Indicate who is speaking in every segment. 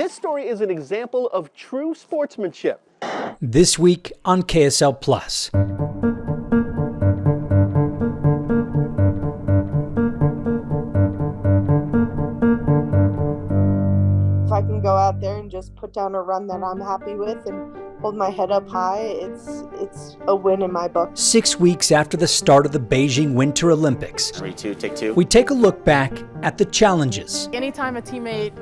Speaker 1: This story is an example of true sportsmanship.
Speaker 2: This week on KSL Plus.
Speaker 3: If I can go out there and just put down a run that I'm happy with and hold my head up high, it's a win in my book.
Speaker 2: 6 weeks after the start of the Beijing Winter Olympics,
Speaker 1: 3, 2, take 2.
Speaker 2: we take a look back at the challenges,
Speaker 4: Anytime a teammate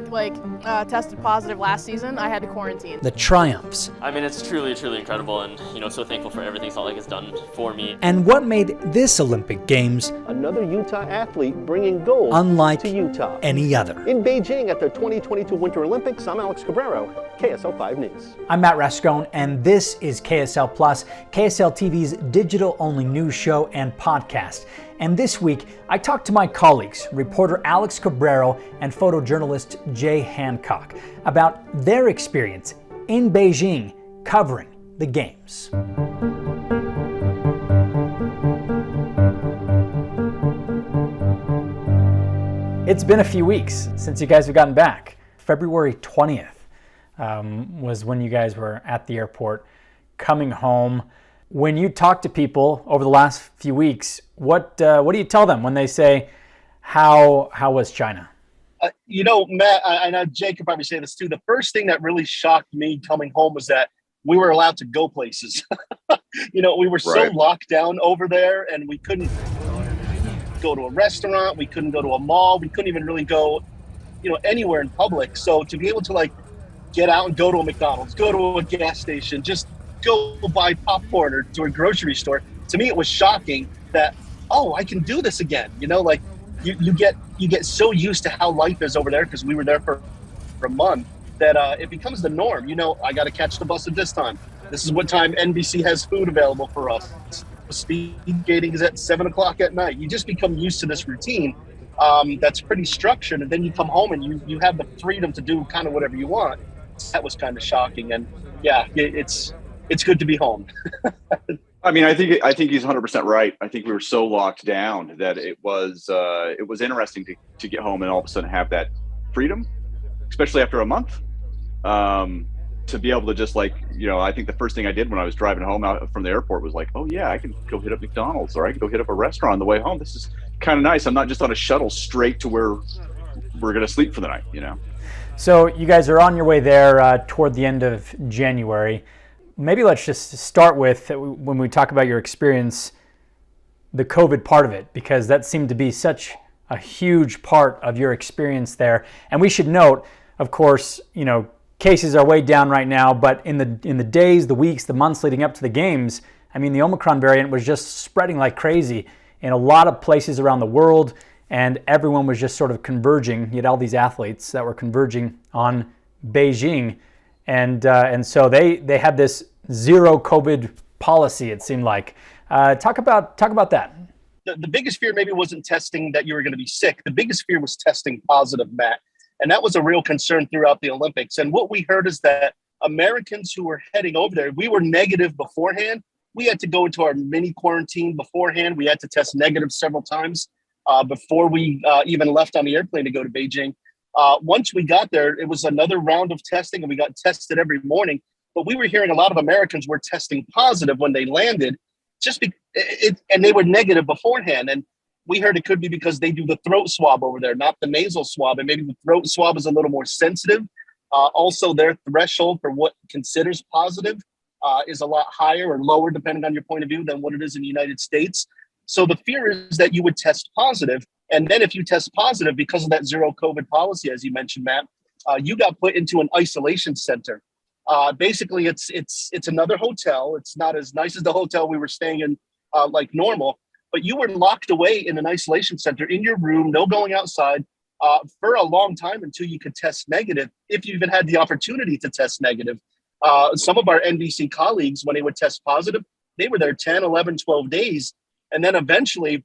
Speaker 4: tested positive last season, I had to quarantine.
Speaker 2: the triumphs,
Speaker 5: I mean, it's truly incredible, and so thankful for everything Salt Lake has done for me.
Speaker 2: and what made this Olympic Games
Speaker 1: Another Utah athlete bringing gold
Speaker 2: unlike
Speaker 1: to Utah.
Speaker 2: any other.
Speaker 1: In Beijing at the 2022 Winter Olympics, I'm Alex Cabrero, KSL-5 News.
Speaker 2: I'm Matt Rascone, and this is KSL Plus, KSL-TV's digital-only news show and podcast. And this week, I talked to my colleagues, reporter Alex Cabrero and photojournalist Jay Hancock, about their experience in Beijing covering the Games. It's been a few weeks since you guys have gotten back. February 20th was when you guys were at the airport coming home. When you talk to people over the last few weeks, what do you tell them when they say, how was China?
Speaker 6: Matt, I know Jake could probably say this too. The first thing that really shocked me coming home was that we were allowed to go places. We were so locked down over there, and we couldn't go to a restaurant. We couldn't go to a mall. We couldn't even really go, anywhere in public. So to be able to get out and go to a McDonald's, go to a gas station, just go buy popcorn or to a grocery store, to me it was shocking that, I can do this again. You get so used to how life is over there, because we were there for a month, that it becomes the norm. I got to catch the bus at this time. This is what time NBC has food available for us. Speed skating is at 7 o'clock at night. You just become used to this routine that's pretty structured, and then you come home and you have the freedom to do kind of whatever you want. That was kind of shocking, and yeah, it's good to be home.
Speaker 7: I mean, I think he's 100% right. I think we were so locked down that it was interesting to get home and all of a sudden have that freedom, especially after a month. To be able to just I think the first thing I did when I was driving home out from the airport was oh yeah, I can go hit up McDonald's, or I can go hit up a restaurant on the way home. This is kind of nice. I'm not just on a shuttle straight to where we're going to sleep for the night,
Speaker 2: So you guys are on your way there toward the end of January. Maybe let's just start with, when we talk about your experience, the COVID part of it, because that seemed to be such a huge part of your experience there. And we should note, of course, cases are way down right now, but in the days, the weeks, the months leading up to the Games, I mean, the Omicron variant was just spreading like crazy in a lot of places around the world, and everyone was just sort of converging. You had all these athletes that were converging on Beijing, and so they had this zero COVID policy, it seemed like. Talk about that.
Speaker 6: The biggest fear maybe wasn't testing that you were going to be sick. The biggest fear was testing positive, Matt. And that was a real concern throughout the Olympics. And what we heard is that Americans who were heading over there, we were negative beforehand. We had to go into our mini quarantine beforehand. We had to test negative several times before we even left on the airplane to go to Beijing. Once we got there, it was another round of testing, and we got tested every morning. But we were hearing a lot of Americans were testing positive when they landed, and they were negative beforehand. And we heard it could be because they do the throat swab over there, not the nasal swab. And maybe the throat swab is a little more sensitive. Also, their threshold for what considers positive is a lot higher or lower, depending on your point of view, than what it is in the United States. So the fear is that you would test positive. And then if you test positive, because of that zero COVID policy, as you mentioned, Matt, you got put into an isolation center. Basically, it's another hotel. It's not as nice as the hotel we were staying in like normal. But you were locked away in an isolation center in your room, no going outside, for a long time until you could test negative, if you even had the opportunity to test negative. Some of our NBC colleagues, when they would test positive, they were there 10, 11, 12 days. And then eventually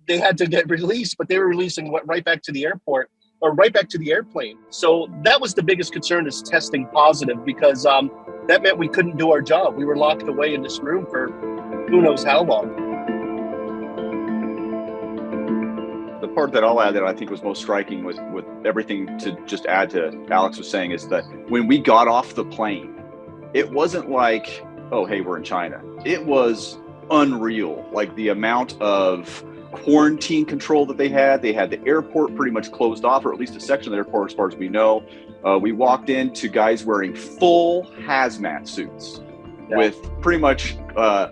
Speaker 6: they had to get released, but they were releasing right back to the airport or right back to the airplane. So that was the biggest concern, is testing positive, because that meant we couldn't do our job. We were locked away in this room for who knows how long.
Speaker 7: the part that I'll add that I think was most striking with everything to just add to Alex was saying is that when we got off the plane, it wasn't like, oh, hey, we're in China. It was unreal. Like the amount of quarantine control that they had the airport pretty much closed off, or at least a section of the airport as far as we know. We walked into guys wearing full hazmat suits with pretty much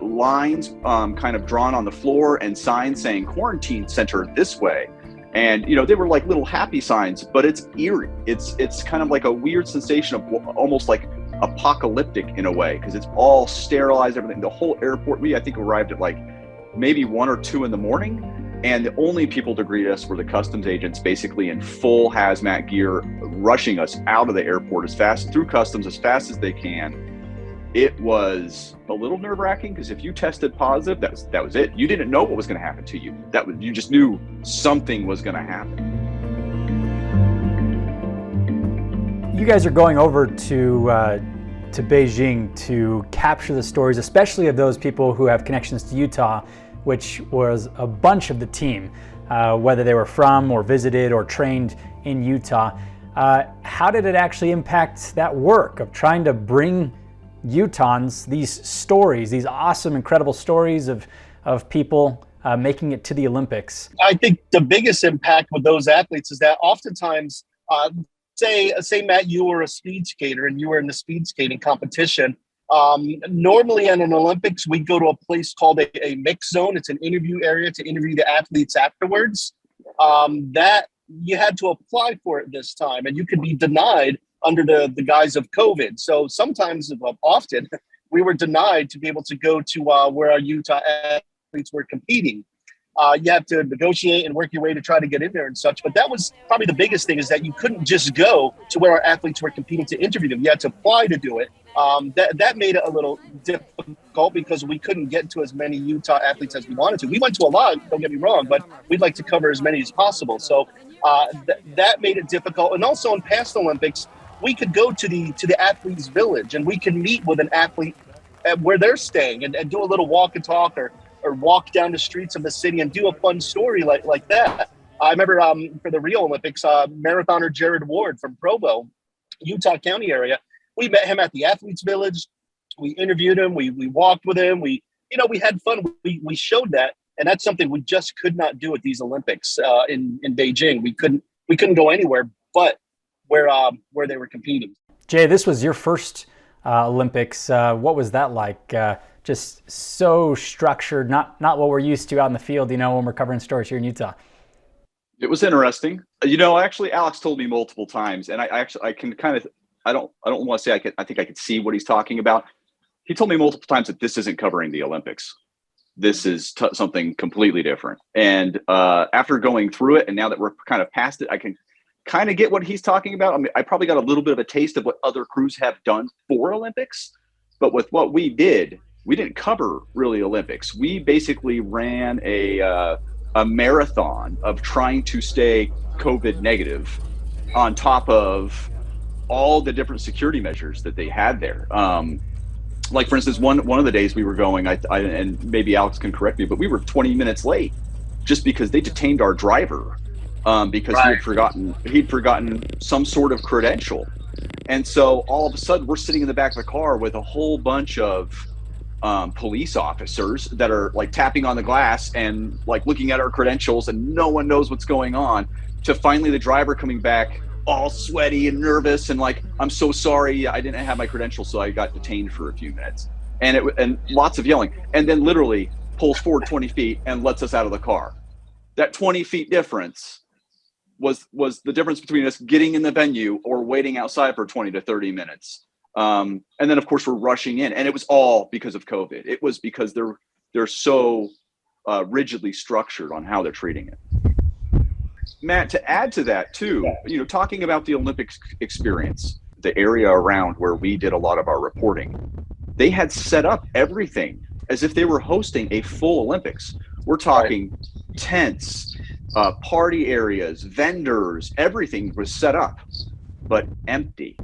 Speaker 7: lines kind of drawn on the floor and signs saying quarantine center this way. And, you know, they were like little happy signs, but it's eerie. It's kind of like a weird sensation of almost like apocalyptic in a way, because it's all sterilized, everything. The whole airport, we, I think, arrived at like maybe 1 or 2 in the morning. And the only people to greet us were the customs agents, basically in full hazmat gear, rushing us out of the airport through customs as fast as they can. It was a little nerve-wracking because if you tested positive, that was it. You didn't know what was going to happen to you. You just knew something was going to happen.
Speaker 2: You guys are going over to Beijing to capture the stories, especially of those people who have connections to Utah, which was a bunch of the team, whether they were from or visited or trained in Utah. How did it actually impact that work of trying to bring Utahns these stories, these awesome, incredible stories of people making it to the Olympics? I
Speaker 6: think the biggest impact with those athletes is that oftentimes, say Matt, you were a speed skater and you were in the speed skating competition. Normally in an Olympics, we go to a place called a mix zone. It's an interview area to interview the athletes afterwards. That you had to apply for it this time, and you could be denied under the guise of COVID. So sometimes, often, we were denied to be able to go to where our Utah athletes were competing. You have to negotiate and work your way to try to get in there and such. But that was probably the biggest thing, is that you couldn't just go to where our athletes were competing to interview them. You had to apply to do it. That made it a little difficult because we couldn't get to as many Utah athletes as we wanted to. We went to a lot, don't get me wrong, but we'd like to cover as many as possible. So that made it difficult. And also in past Olympics, we could go to the athletes' village and we can meet with an athlete at where they're staying and do a little walk and talk or walk down the streets of the city and do a fun story like that. I remember for the Rio Olympics, marathoner Jared Ward from Provo, Utah County area, we met him at the athletes' village. We interviewed him. We walked with him. We had fun. We showed that, and that's something we just could not do at these Olympics in Beijing. We couldn't go anywhere but where they were competing.
Speaker 2: Jay, this was your first Olympics. What was that like? Just so structured, not what we're used to out in the field, when we're covering stories here in Utah.
Speaker 7: It was interesting. Actually, Alex told me multiple times, and I can kind of, I don't want to say I think I could see what he's talking about. He told me multiple times that this isn't covering the Olympics. This is something completely different. And after going through it, and now that we're kind of past it, I can kind of get what he's talking about. I mean, I probably got a little bit of a taste of what other crews have done for Olympics, but with what we did, we didn't cover really Olympics. We basically ran a marathon of trying to stay COVID negative on top of all the different security measures that they had there. Like for instance, one of the days we were going, I and maybe Alex can correct me, but we were 20 minutes late just because they detained our driver because he'd forgotten some sort of credential. And so all of a sudden we're sitting in the back of the car with a whole bunch of police officers that are like tapping on the glass and like looking at our credentials, and no one knows what's going on, to finally the driver coming back all sweaty and nervous and like, I'm so sorry, I didn't have my credentials, so I got detained for a few minutes. And lots of yelling, and then literally pulls forward 20 feet and lets us out of the car. That 20 feet difference was the difference between us getting in the venue or waiting outside for 20 to 30 minutes. And then of course we're rushing in, and it was all because of COVID. It was because they're so rigidly structured on how they're treating it. Matt, to add to that too, talking about the Olympics experience, the area around where we did a lot of our reporting, they had set up everything as if they were hosting a full Olympics. We're talking tents, party areas, vendors, everything was set up, but empty.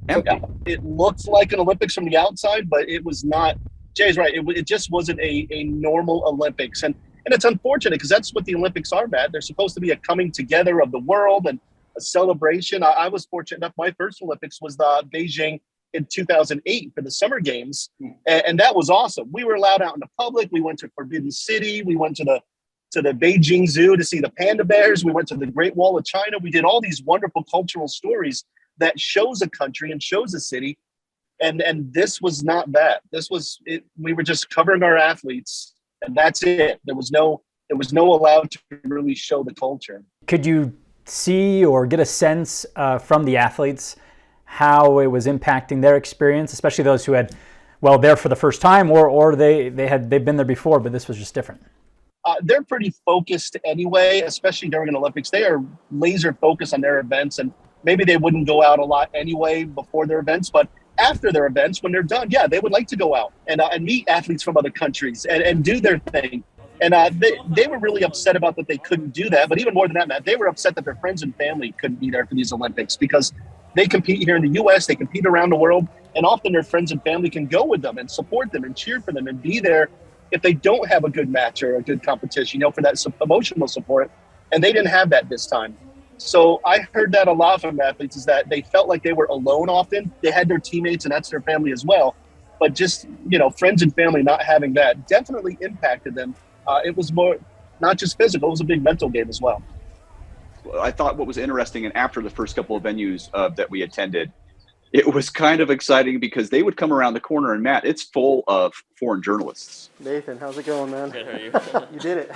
Speaker 6: It looked like an Olympics from the outside, but it was not. Jay's right. It just wasn't a normal Olympics. And And it's unfortunate because that's what the Olympics are, Matt. They're supposed to be a coming together of the world and a celebration. I was fortunate enough. My first Olympics was the Beijing in 2008 for the Summer Games. And that was awesome. We were allowed out in the public. We went to Forbidden City. We went to the Beijing Zoo to see the panda bears. We went to the Great Wall of China. We did all these wonderful cultural stories that shows a country and shows a city. And this was not that. This was it. We were just covering our athletes, and that's it. There was no allowed to really show the culture.
Speaker 2: Could you see or get a sense from the athletes how it was impacting their experience, especially those who had, well, there for the first time, or they've been there before, but this was just different?
Speaker 6: They're pretty focused anyway, especially during an Olympics. They are laser focused on their events, and maybe they wouldn't go out a lot anyway before their events, but after their events, when they're done, yeah, they would like to go out and meet athletes from other countries and do their thing. And they were really upset about that they couldn't do that. But even more than that, Matt, they were upset that their friends and family couldn't be there for these Olympics because they compete here in the U.S., they compete around the world, and often their friends and family can go with them and support them and cheer for them and be there if they don't have a good match or a good competition, for that emotional support. And they didn't have that this time. So I heard that a lot from athletes, is that they felt like they were alone often. They had their teammates, and that's their family as well. But just, friends and family not having that definitely impacted them. It was more, not just physical, it was a big mental game as well.
Speaker 7: I thought what was interesting, and after the first couple of venues that we attended, it was kind of exciting because they would come around the corner, and Matt, it's full of foreign journalists.
Speaker 1: Nathan, how's it going, man?
Speaker 5: Good, how are you?
Speaker 1: You did it.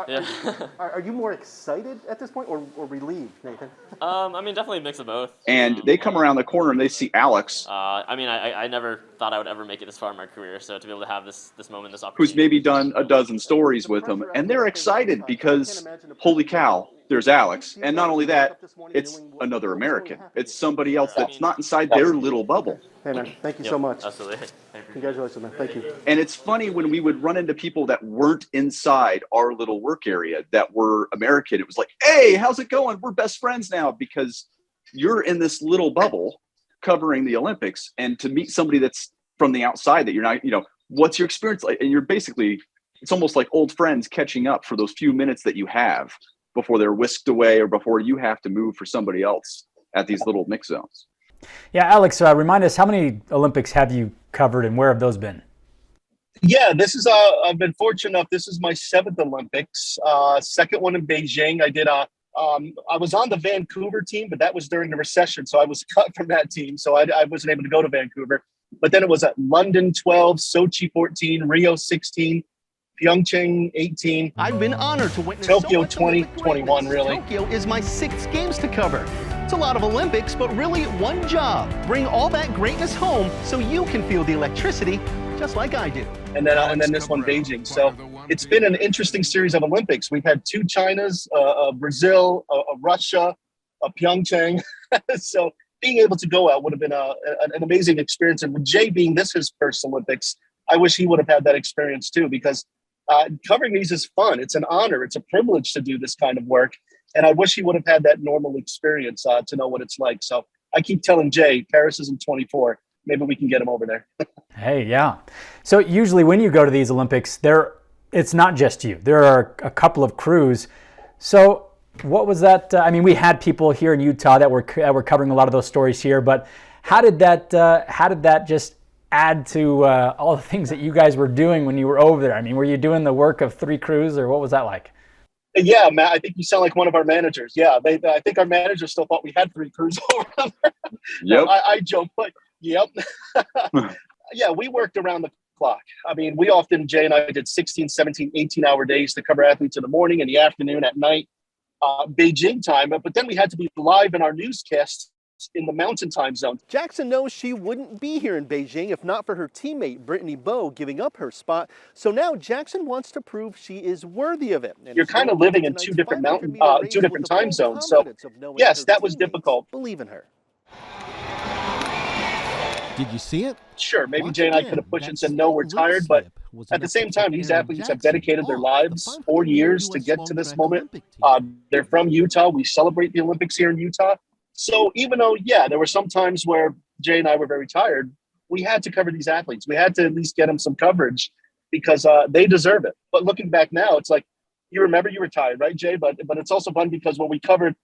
Speaker 5: Yeah.
Speaker 1: Are you more excited at this point or relieved, Nathan?
Speaker 5: Definitely a mix of both.
Speaker 7: And they come around the corner and they see Alex,
Speaker 5: I never thought I would ever make it this far in my career, so to be able to have this moment, this opportunity.
Speaker 7: who's maybe done a dozen stories with him, and they're excited because, holy cow, there's Alex. And not only that, it's another American. It's somebody else that's not inside their little bubble.
Speaker 1: Hey, man, thank you so much.
Speaker 5: Absolutely.
Speaker 1: Congratulations, man. Thank you.
Speaker 7: And it's funny when we would run into people that weren't inside our little work area that were American. It was like, hey, how's it going? We're best friends now, because you're in this little bubble covering the Olympics. And to meet somebody that's from the outside that you're not, what's your experience like? And you're basically, it's almost like old friends catching up for those few minutes that you have before they're whisked away or before you have to move for somebody else at these little mix zones.
Speaker 2: Yeah, Alex, remind us, how many Olympics have you covered and where have those been?
Speaker 6: Yeah, this is, I've been fortunate enough, this is my 7th Olympics, second one in Beijing. I did, I was on the Vancouver team, but that was during the recession, so I was cut from that team, so I wasn't able to go to Vancouver. But then it was at London 12, Sochi 14, Rio 16, Pyeongchang 18.
Speaker 8: I've been honored to witness
Speaker 6: Tokyo
Speaker 8: so much
Speaker 6: 2021, really.
Speaker 8: Tokyo is my 6th games to cover. It's a lot of Olympics, but really one job. Bring all that greatness home so you can feel the electricity just like I do.
Speaker 6: And then this one, Beijing. So it's been an interesting series of Olympics. We've had 2 Chinas, Brazil, Russia, Pyeongchang. So being able to go out would have been an amazing experience. And with Jay being this his first Olympics, I wish he would have had that experience too, because covering these is fun. It's an honor. It's a privilege to do this kind of work. And I wish he would have had that normal experience to know what it's like. So I keep telling Jay, Paris is in 24. Maybe we can get him over there.
Speaker 2: Hey, yeah. So usually when you go to these Olympics, it's not just you. There are a couple of crews. So what was that? We had people here in Utah that were covering a lot of those stories here, but how did that just add to all the things that you guys were doing when you were over there? Were you doing the work of 3 crews, or what was that like?
Speaker 6: Yeah, Matt, I think you sound like one of our managers. Yeah, I think our managers still thought we had 3 crews over there.
Speaker 7: Yep.
Speaker 6: I joke, but yep. Yeah, we worked around the clock. We often, Jay and I did 16, 17, 18-hour days to cover athletes in the morning, in the afternoon, at night, Beijing time. But then we had to be live in our newscasts in the mountain time zone.
Speaker 8: Jackson knows she wouldn't be here in Beijing if not for her teammate Brittany Bowe giving up her spot. So now Jackson wants to prove she is worthy of it. And
Speaker 6: you're kind of living in 2 different time zones. So yes, that was difficult.
Speaker 8: Believe in her. Did you see it?
Speaker 6: Sure, maybe Jay and I could have pushed and said, no, we're tired, but at the same time, these athletes have dedicated their lives 4 years to get to this moment. They're from Utah. We celebrate the Olympics here in Utah. So even though, there were some times where Jay and I were very tired, we had to cover these athletes. We had to at least get them some coverage. because they deserve it. But looking back now, it's like, you remember you were tired, right, Jay? But it's also fun because when we covered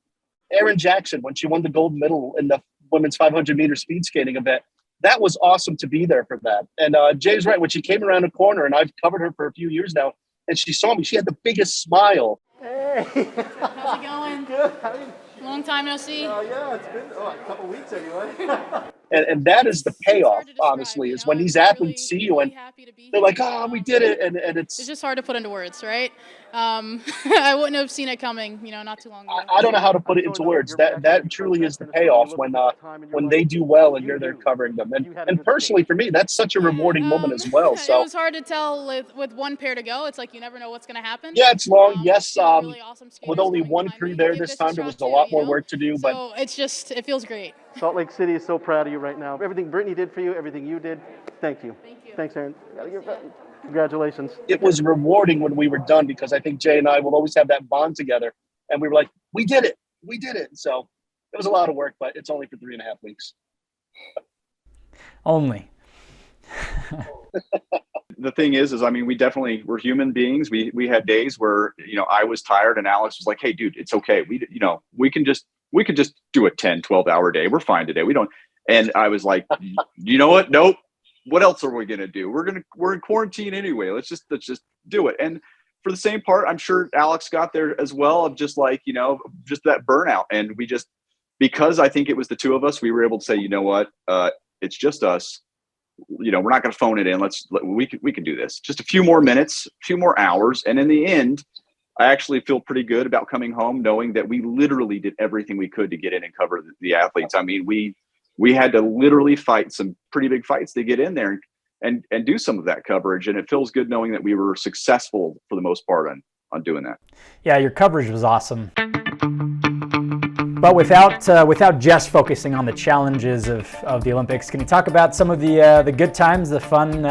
Speaker 6: Erin Jackson when she won the gold medal in the women's 500-meter speed skating event, that was awesome to be there for that. And Jay's right. When she came around the corner, and I've covered her for a few years now, and she saw me, she had the biggest smile.
Speaker 4: How's it going?
Speaker 9: Good.
Speaker 4: Long time no see.
Speaker 9: Yeah, it's been a couple weeks anyway.
Speaker 6: And that is the payoff, honestly, is when these athletes see you and they're like, oh, we did it. And
Speaker 4: it's just hard to put into words, right? I wouldn't have seen it coming, not too long ago.
Speaker 6: I don't know how to put it into words. That truly is the payoff when they do well and you're there covering them. And personally, for me, that's such a rewarding moment as well. So
Speaker 4: it was hard to tell with one pair to go. It's like you never know what's going to happen.
Speaker 6: Yeah, it's long. Yes,
Speaker 4: really awesome
Speaker 6: with only one crew there this time, there was a lot more work to do. But
Speaker 4: so it feels great.
Speaker 9: Salt Lake City is so proud of you right now. Everything Brittany did for you, everything you did. Thank you.
Speaker 4: Thank you.
Speaker 9: Thanks, Aaron. Congratulations.
Speaker 6: It was rewarding when we were done because I think Jay and I will always have that bond together. And we were like, we did it. We did it. So it was a lot of work, but it's only for 3.5 weeks.
Speaker 2: Only.
Speaker 7: The thing is I mean, we're human beings. We had days where, I was tired and Alex was like, hey, dude, it's okay. We can just do a 10, 12-hour day. We're fine today. We don't. And I was like, you know what? Nope. What else are we going to do? We're in quarantine anyway. Let's just do it. And for the same part, I'm sure Alex got there as well of just like, just that burnout. And because I think it was the two of us, we were able to say, you know what? It's just us. We're not going to phone it in. We can do this. Just a few more minutes, a few more hours. And in the end, I actually feel pretty good about coming home, knowing that we literally did everything we could to get in and cover the athletes. I mean, we had to literally fight some pretty big fights to get in there and do some of that coverage. And it feels good knowing that we were successful for the most part on doing that.
Speaker 2: Yeah, your coverage was awesome. But without just focusing on the challenges of the Olympics, can you talk about some of the good times, the fun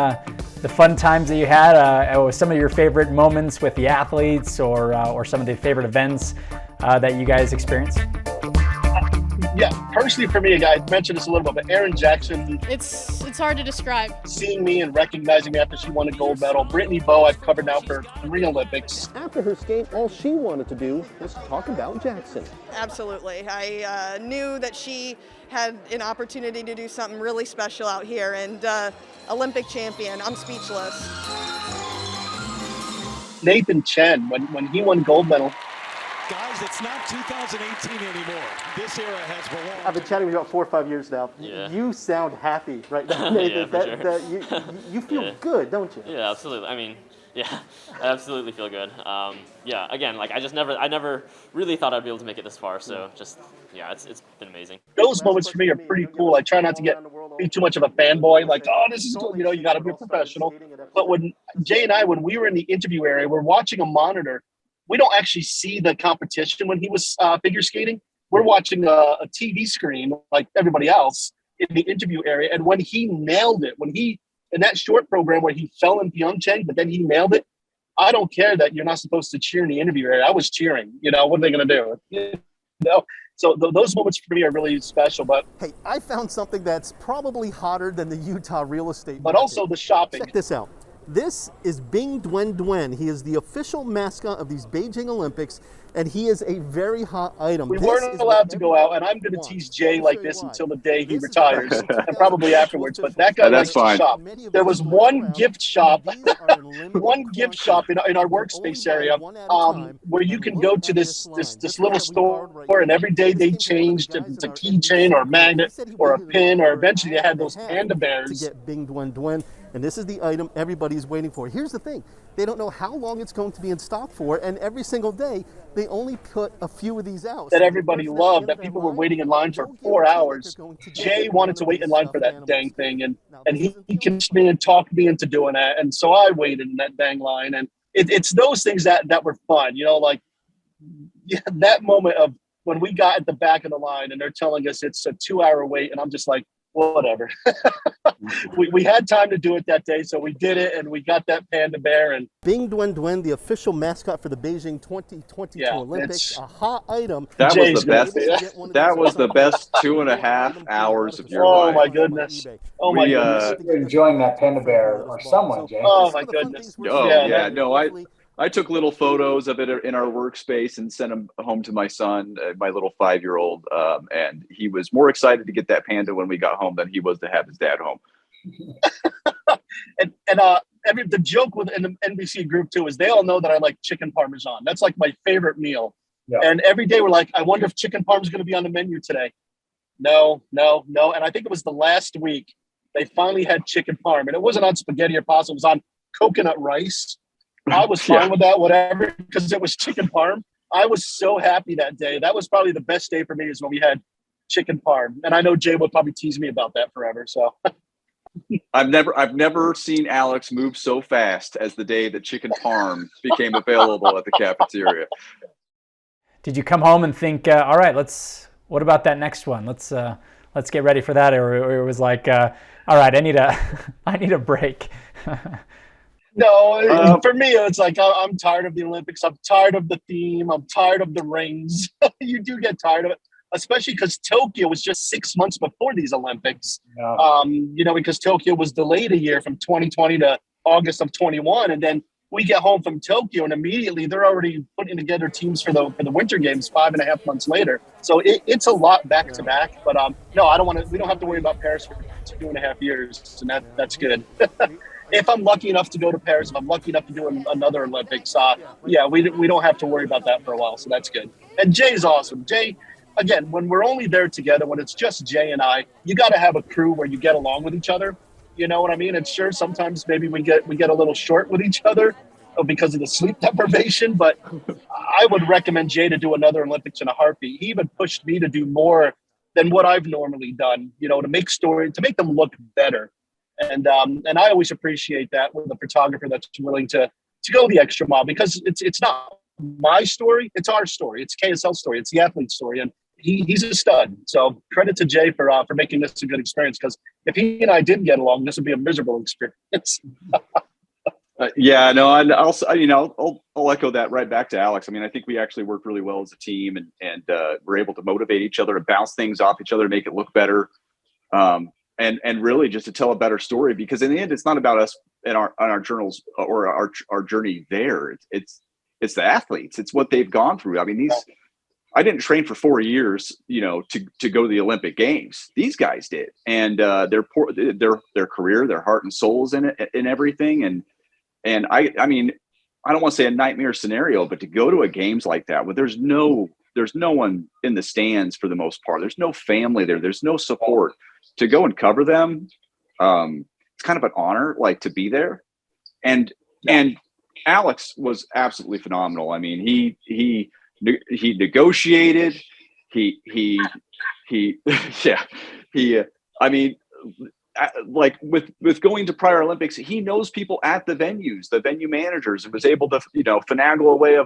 Speaker 2: times that you had, or some of your favorite moments with the athletes, or some of the favorite events that you guys experienced?
Speaker 6: Yeah, personally for me, I mentioned this a little bit, but Erin Jackson.
Speaker 4: It's hard to describe.
Speaker 6: Seeing me and recognizing me after she won a gold medal. Brittany Bowe, I've covered now for 3 Olympics.
Speaker 1: After her skate, all she wanted to do was talk about Jackson.
Speaker 10: Absolutely. I knew that she had an opportunity to do something really special out here, and Olympic champion. I'm speechless.
Speaker 6: Nathan Chen, when he won gold medal.
Speaker 11: Guys, it's not 2018 anymore. This era has belonged.
Speaker 9: I've been chatting with you about 4 or 5 years now.
Speaker 5: Yeah.
Speaker 9: You sound happy right now, Nathan. You feel good, don't you?
Speaker 5: Yeah, absolutely. I mean, yeah, I absolutely feel good. Yeah, again, like I never really thought I'd be able to make it this far. So it's been amazing.
Speaker 6: Those moments for me are pretty cool. I try not to be too much of a fanboy. Like, oh, this is cool. You got to be a professional. But when Jay and I, when we were in the interview area, we're watching a monitor. We don't actually see the competition when he was figure skating. We're watching a TV screen like everybody else in the interview area. And when he nailed it, in that short program where he fell in Pyeongchang, but then he nailed it, I don't care that you're not supposed to cheer in the interview area. I was cheering. What are they going to do? So those moments for me are really special. But
Speaker 9: hey, I found something that's probably hotter than the Utah real estate market.
Speaker 6: But also the shopping.
Speaker 9: Check this out. This is Bing Duen Duen. He is the official mascot of these Beijing Olympics, and he is a very hot item.
Speaker 6: We weren't allowed to go out, and I'm going to tease Jay like this until the day he retires, and probably afterwards. But that guy likes to shop. There was one gift shop, in our workspace area, where you can go to this little store, and every day they changed if it's a keychain or a magnet or a pin, or eventually they had those panda bears.
Speaker 9: To get Bing Duen Duen. And this is the item everybody's waiting for. Here's the thing. They don't know how long it's going to be in stock for, and every single day, they only put a few of these out.
Speaker 6: That everybody loved, that people were waiting in line for 4 hours. Jay wanted to wait in line for that dang thing, and he convinced me and talked me into doing that, and so I waited in that dang line. And it's those things that were fun, that moment of when we got at the back of the line, and they're telling us it's a 2-hour wait, and I'm just like, whatever. we had time to do it that day, so we did it, and we got that panda bear. And
Speaker 9: Bing Duen Duen, the official mascot for the Beijing 2022 Olympics, a hot item.
Speaker 7: That
Speaker 6: Jay's
Speaker 7: was the best. That was the best 2.5 hours of your life.
Speaker 6: Oh my goodness! Oh my goodness!
Speaker 12: You're enjoying that panda bear or someone, Jay.
Speaker 6: Oh my goodness!
Speaker 7: Oh yeah, no, I took little photos of it in our workspace and sent them home to my son, my little 5-year-old, and he was more excited to get that panda when we got home than he was to have his dad home.
Speaker 6: and the joke in the NBC group too is they all know that I like chicken parmesan. That's like my favorite meal. Yeah. And every day we're like, I wonder if chicken parm is going to be on the menu today. No. And I think it was the last week they finally had chicken parm, and it wasn't on spaghetti or pasta. It was on coconut rice. I was fine with that, whatever, because it was chicken parm. I was so happy that day. That was probably the best day for me is when we had chicken parm. And I know Jay would probably tease me about that forever. So
Speaker 7: I've never seen Alex move so fast as the day that chicken parm became available at the cafeteria.
Speaker 2: Did you come home and think, all right, what about that next one? Let's get ready for that, or it was like, all right, I need a break.
Speaker 6: No, for me, it's like I'm tired of the Olympics. I'm tired of the theme. I'm tired of the rings. You do get tired of it, especially because Tokyo was just 6 months before these Olympics. Yeah. Because Tokyo was delayed a year from 2020 to August of 21, and then we get home from Tokyo, and immediately they're already putting together teams for the Winter Games 5.5 months later. So it's a lot back to back. But no, I don't want to. We don't have to worry about Paris for 2.5 years, and that's good. If I'm lucky enough to go to Paris, if I'm lucky enough to do another Olympics, we don't have to worry about that for a while, so that's good. And Jay's awesome. Jay, again, when we're only there together, when it's just Jay and I, you got to have a crew where you get along with each other. You know what I mean? And sure, sometimes maybe we get a little short with each other because of the sleep deprivation, but I would recommend Jay to do another Olympics in a heartbeat. He even pushed me to do more than what I've normally done, to make them look better. And I always appreciate that with a photographer that's willing to go the extra mile, because it's not my story, it's our story, it's KSL's story, it's the athlete's story, and he's a stud. So credit to Jay for making this a good experience, because if he and I didn't get along, this would be a miserable experience.
Speaker 7: Yeah, no, and I'll echo that right back to Alex. I mean, I think we actually work really well as a team, and we're able to motivate each other, to bounce things off each other, to make it look better. And really just to tell a better story, because in the end, it's not about us and our journals or our journey there. It's the athletes. It's what they've gone through. I mean, I didn't train for 4 years, to go to the Olympic Games. These guys did, and their career, their heart and souls in it, and everything. And I mean, I don't want to say a nightmare scenario, but to go to a games like that where there's no one in the stands for the most part. There's no family there. There's no support. To go and cover them, it's kind of an honor, to be there. And Alex was absolutely phenomenal. I mean, he negotiated. I mean, with going to prior Olympics, he knows people at the venues, the venue managers, and was able to finagle a way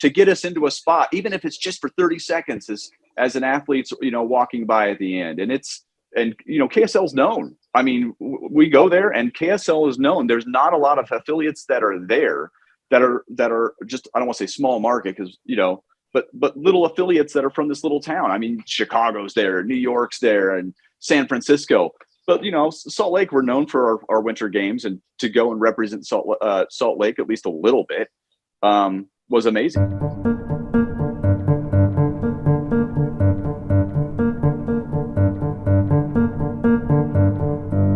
Speaker 7: to get us into a spot, even if it's just for 30 seconds as an athlete's walking by at the end. And KSL's known. I mean, we go there and KSL is known. There's not a lot of affiliates that are there that are just, I don't want to say small market, because but little affiliates that are from this little town. I mean, Chicago's there, New York's there, and San Francisco. But Salt Lake, we're known for our winter games, and to go and represent Salt Lake at least a little bit was amazing.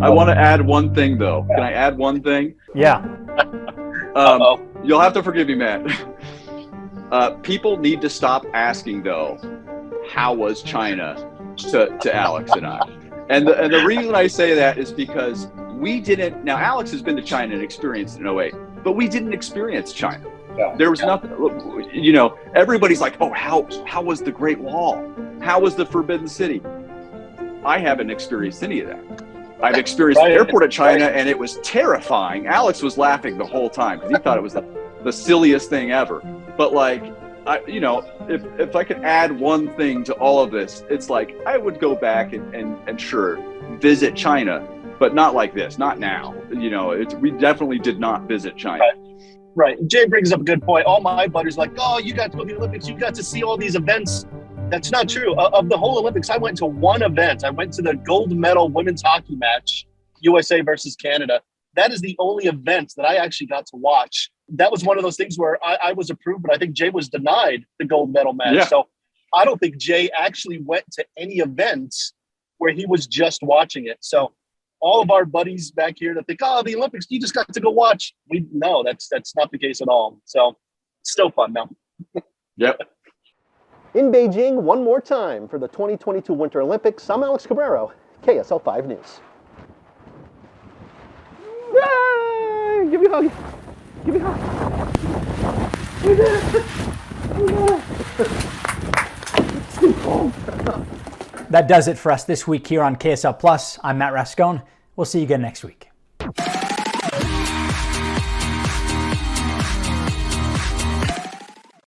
Speaker 7: I want to add one thing, though. Can I add one thing?
Speaker 2: Yeah.
Speaker 7: You'll have to forgive me, Matt. People need to stop asking, though, how was China to Alex and I? And the reason I say that is because we didn't. Now, Alex has been to China and experienced it in 2008, but we didn't experience China. Yeah. There was nothing. Everybody's like, oh, how was the Great Wall? How was the Forbidden City? I haven't experienced any of that. I've experienced the airport at China, and it was terrifying. Alex was laughing the whole time because he thought it was the silliest thing ever. But if I could add one thing to all of this, it's like I would go back and sure, visit China, but not like this, not now. We definitely did not visit China.
Speaker 6: Right. Jay brings up a good point. All my buddies are like, oh, you got to go to the Olympics. You got to see all these events. That's not true. Of the whole Olympics, I went to one event. I went to the gold medal women's hockey match, USA versus Canada. That is the only event that I actually got to watch. That was one of those things where I was approved, but I think Jay was denied the gold medal match.
Speaker 7: Yeah.
Speaker 6: So I don't think Jay actually went to any events where he was just watching it. So all of our buddies back here that think, oh, the Olympics, you just got to go watch. No, that's not the case at all. So it's still fun now.
Speaker 7: Yep.
Speaker 1: In Beijing, one more time for the 2022 Winter Olympics, I'm Alex Cabrero, KSL-5 News. Yay! Give me a hug. Give me a hug. We did it. It's too cold.
Speaker 2: That does it for us this week here on KSL Plus. I'm Matt Rascone. We'll see you again next week.